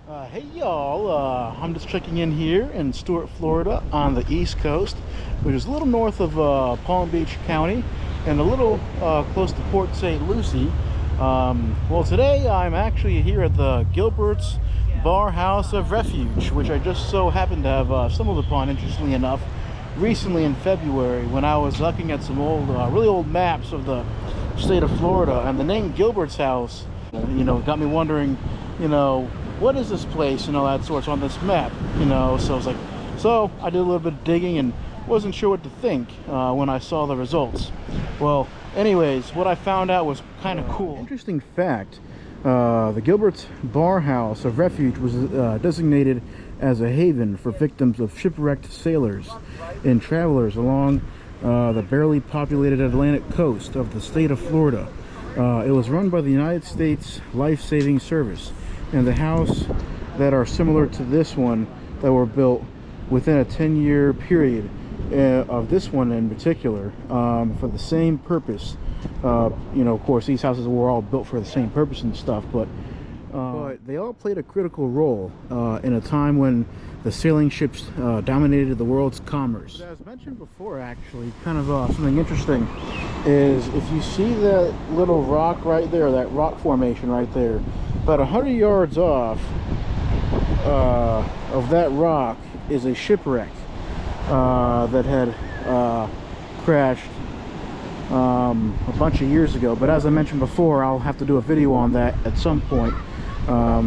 Hey y'all, I'm just checking in here in Stuart, Florida on the East Coast, which is a little north of Palm Beach County and a little close to Port St. Lucie. Well, today I'm actually here at the Gilbert's Bar House of Refuge, which I just so happened to have stumbled upon, interestingly enough, recently in February when I was looking at some old, really old maps of the state of Florida, and the name Gilbert's House, got me wondering, what is this place, that sort's on this map, so I was like, so I did a little bit of digging and wasn't sure what to think when I saw the results. Well, anyways, what I found out was kind of cool. Interesting fact, the Gilbert's Bar House of Refuge was designated as a haven for victims of shipwrecked sailors and travelers along the barely populated Atlantic coast of the state of Florida. It was run by the United States Life-Saving Service, and the house that are similar to this one that were built within a 10-year period of this one in particular, for the same purpose. Of course these houses were all built for the same purpose and stuff, but they all played a critical role in a time when the sailing ships dominated the world's commerce. But as mentioned before, actually, kind of something interesting is if you see that little rock right there, that rock formation right there, about 100 yards off of that rock is a shipwreck that had crashed a bunch of years ago. But as I mentioned before, I'll have to do a video on that at some point,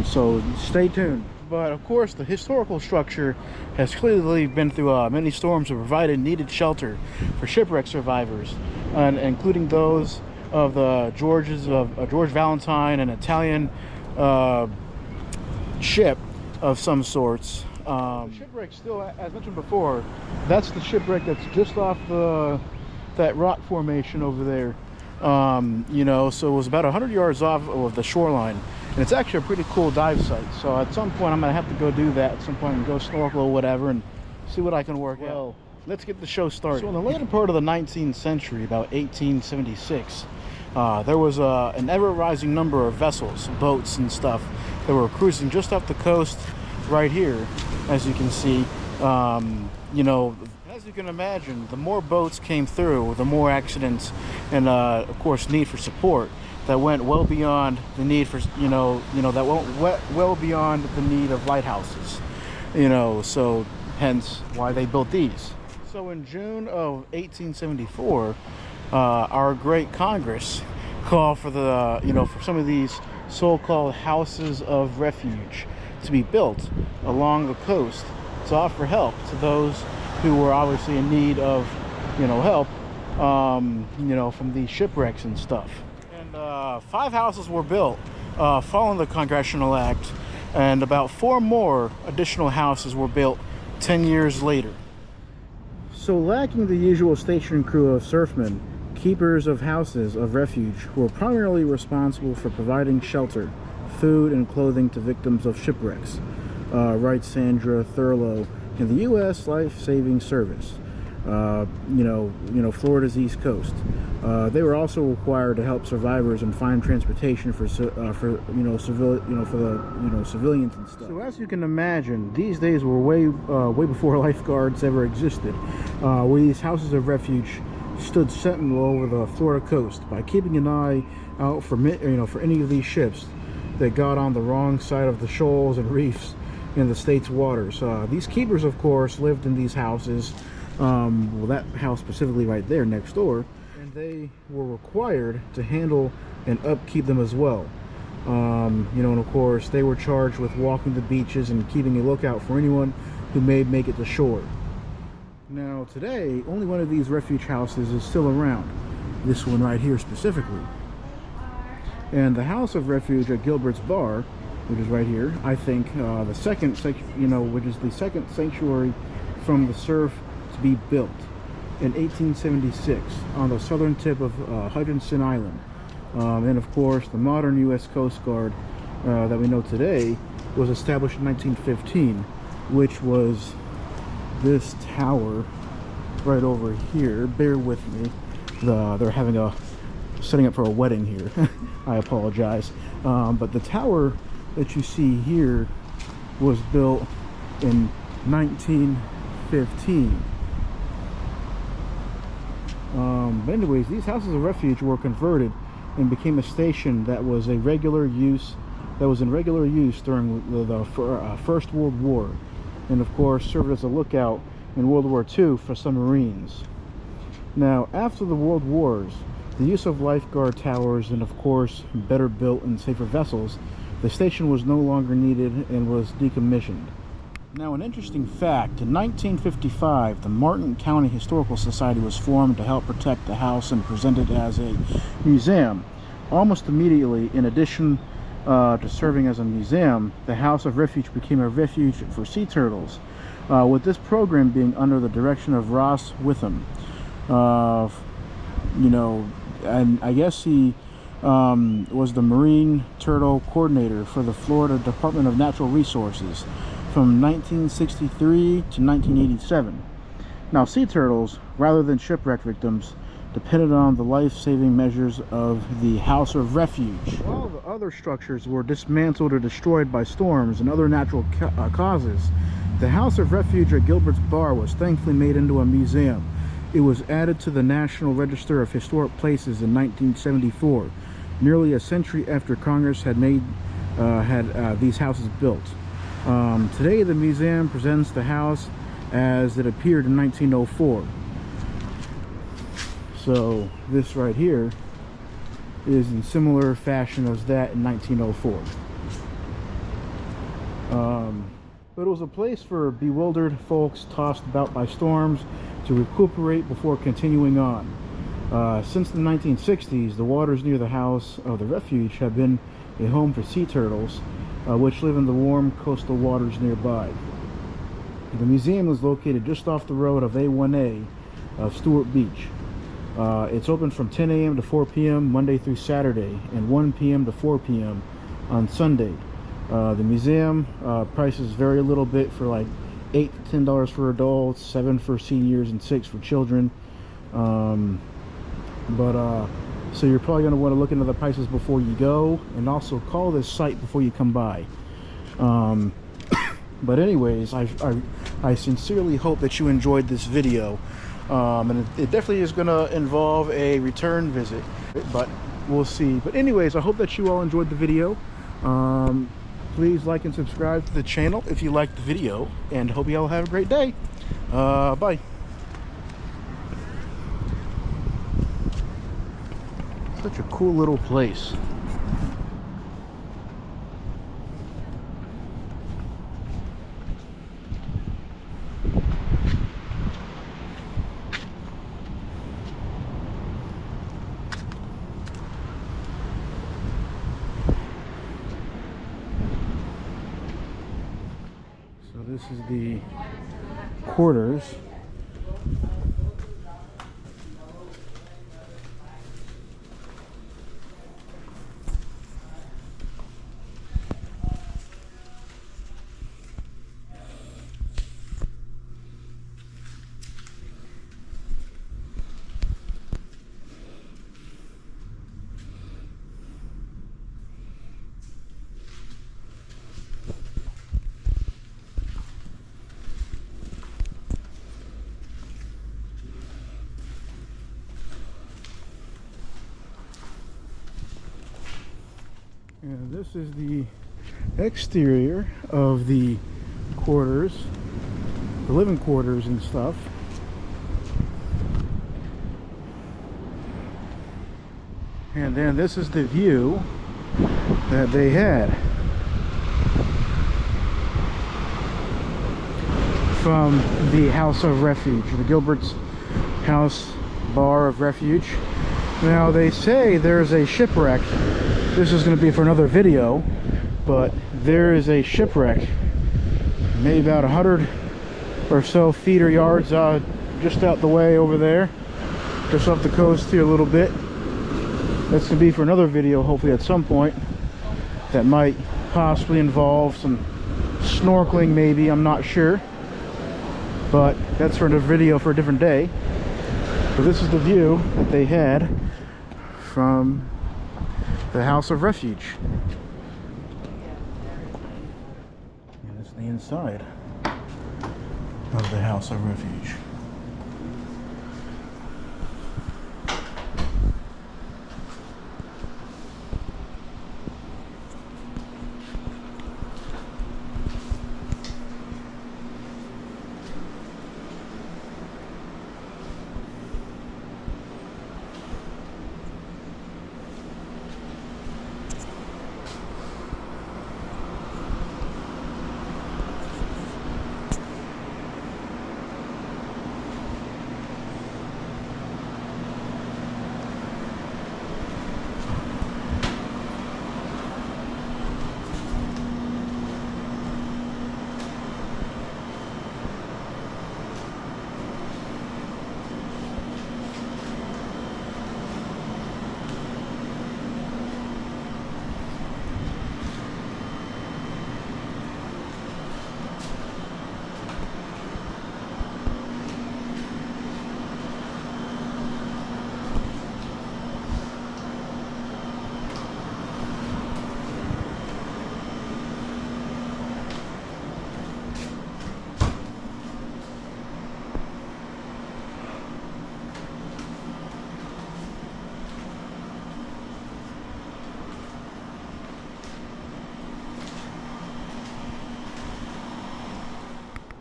so stay tuned. But of course, the historical structure has clearly been through many storms and provided needed shelter for shipwreck survivors, and including those of the George Valentine, an Italian ship of some sorts. The shipwreck still, as mentioned before, that's the shipwreck that's just off that rock formation over there. So it was about 100 yards off of the shoreline, and it's actually a pretty cool dive site. So at some point I'm gonna have to go do that at some point and go snorkel or whatever and see what I can work out. Let's get the show started. So in the later part of the 19th century, about 1876, there was an ever-rising number of vessels, boats and stuff that were cruising just off the coast right here, as you can see. As you can imagine, the more boats came through, the more accidents and of course need for support that went well beyond the need for that went well beyond the need of lighthouses, so hence why they built these. So in June of 1874, our great Congress called for the for some of these so-called houses of refuge to be built along the coast to offer help to those who were obviously in need of help from these shipwrecks and stuff. And 5 houses were built following the Congressional Act, and about 4 more additional houses were built 10 years later. So lacking the usual station crew of surfmen, keepers of houses of refuge were primarily responsible for providing shelter, food, and clothing to victims of shipwrecks, writes Sandra Thurlow in the U.S. Life-Saving Service, Florida's East Coast. They were also required to help survivors and find transportation for civilians and stuff. So as you can imagine, these days were way before lifeguards ever existed, where these houses of refuge stood sentinel over the Florida coast by keeping an eye out for any of these ships that got on the wrong side of the shoals and reefs in the state's waters. These keepers, of course, lived in these houses, that house specifically right there next door, and they were required to handle and upkeep them as well. And of course they were charged with walking the beaches and keeping a lookout for anyone who may make it to shore. Now today, only one of these refuge houses is still around, this one right here specifically. And the House of Refuge at Gilbert's Bar, which is right here, I think which is the second sanctuary from the surf to be built in 1876 on the southern tip of Hutchinson Island. And of course, the modern U.S. Coast Guard that we know today was established in 1915, which was this tower right over here. Bear with me. They're setting up for a wedding here. I apologize. But the tower that you see here was built in 1915. But anyways, these houses of refuge were converted and became a station that was in regular use during the First World War, and of course served as a lookout in World War II for submarines. Now, after the World Wars, the use of lifeguard towers and of course better built and safer vessels, the station was no longer needed and was decommissioned. Now, an interesting fact, in 1955, the Martin County Historical Society was formed to help protect the house and present it as a museum. Almost immediately, in addition to serving as a museum, the House of Refuge became a refuge for sea turtles, with this program being under the direction of Ross Witham. And I guess he was the Marine Turtle Coordinator for the Florida Department of Natural Resources from 1963 to 1987. Now, sea turtles, rather than shipwreck victims, depended on the life-saving measures of the House of Refuge. While the other structures were dismantled or destroyed by storms and other natural causes, the House of Refuge at Gilbert's Bar was thankfully made into a museum. It was added to the National Register of Historic Places in 1974, nearly a century after Congress had these houses built. Today, the museum presents the house as it appeared in 1904. So this right here is in similar fashion as that in 1904. But it was a place for bewildered folks tossed about by storms to recuperate before continuing on. Since the 1960s, the waters near the House of the Refuge have been a home for sea turtles, which live in the warm coastal waters nearby. The museum is located just off the road of A1A of Stewart Beach. It's open from 10 a.m. to 4 p.m. Monday through Saturday, and 1 p.m. to 4 p.m. on Sunday. The museum prices vary a little bit, for like $8 to $10 for adults, $7 for seniors, and $6 for children. So you're probably going to want to look into the prices before you go, and also call this site before you come by. But anyways, I sincerely hope that you enjoyed this video, and it definitely is going to involve a return visit, but we'll see. But anyways, I hope that you all enjoyed the video. Please like and subscribe to the channel if you liked the video, and hope you all have a great day. Bye. Such a cool little place. So this is the quarters. And this is the exterior of the quarters, the living quarters and stuff. And then this is the view that they had from the House of Refuge, the Gilbert's House Bar of Refuge. Now they say there's a shipwreck. This is going to be for another video, but there is a shipwreck maybe about 100 or so feet or yards just out the way over there, just off the coast here a little bit. That's going to be for another video, hopefully at some point, that might possibly involve some snorkeling, maybe, I'm not sure, but that's for a video for a different day. But this is the view that they had from the House of Refuge. And this the inside of the House of Refuge.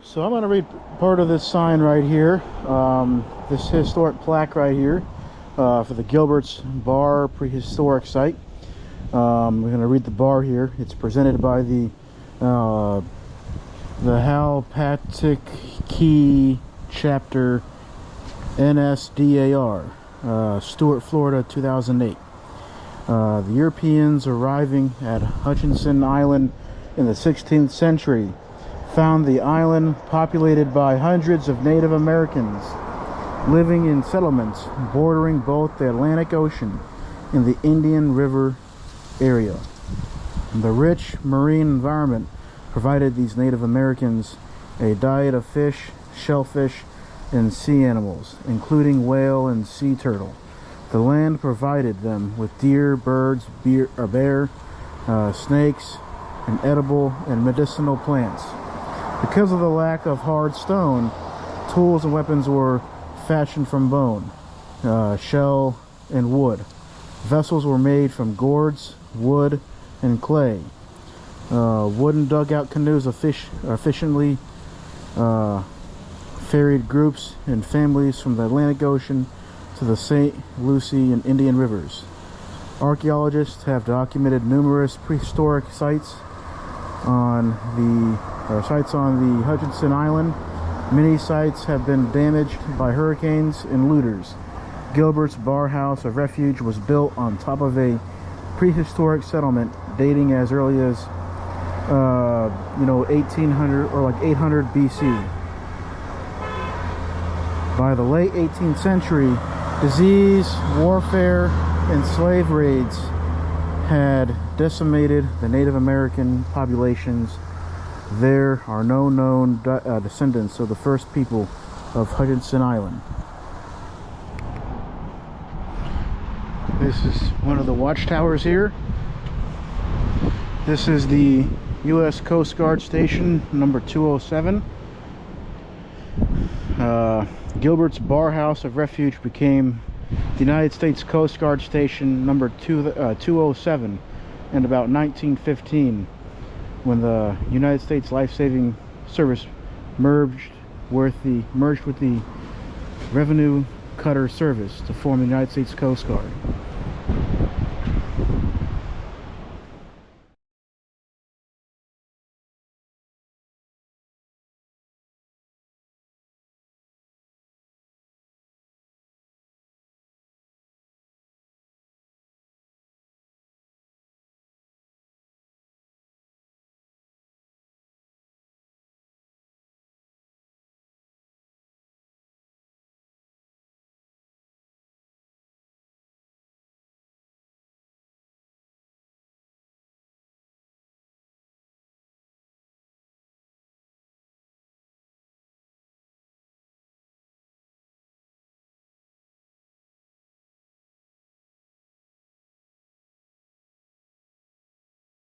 So I'm going to read part of this sign right here, this historic plaque right here for the Gilbert's Bar Prehistoric Site. We're going to read the bar here. It's presented by the Halpatic Key Chapter NSDAR, Stuart, Florida, 2008. The Europeans arriving at Hutchinson Island in the 16th century found the island populated by hundreds of Native Americans living in settlements bordering both the Atlantic Ocean and the Indian River area. The rich marine environment provided these Native Americans a diet of fish, shellfish, and sea animals, including whale and sea turtle. The land provided them with deer, birds, bear, snakes, and edible and medicinal plants. Because of the lack of hard stone, tools and weapons were fashioned from bone, shell, and wood. Vessels were made from gourds, wood, and clay. Wooden dugout canoes efficiently ferried groups and families from the Atlantic Ocean to the St. Lucie and Indian rivers. Archaeologists have documented numerous prehistoric sites on the Hutchinson Island. Many sites have been damaged by hurricanes and looters. Gilbert's Bar House of Refuge was built on top of a prehistoric settlement dating as early as 1800 or like 800 BC. By the late 18th century, disease, warfare, and slave raids had decimated the Native American populations. There are no known descendants of the first people of Hutchinson Island. This is one of the watchtowers here. This is the U.S. Coast Guard Station number 207. Gilbert's Bar House of Refuge became the United States Coast Guard Station number 207 in about 1915, when the United States Life-Saving Service merged with the Revenue Cutter Service to form the United States Coast Guard.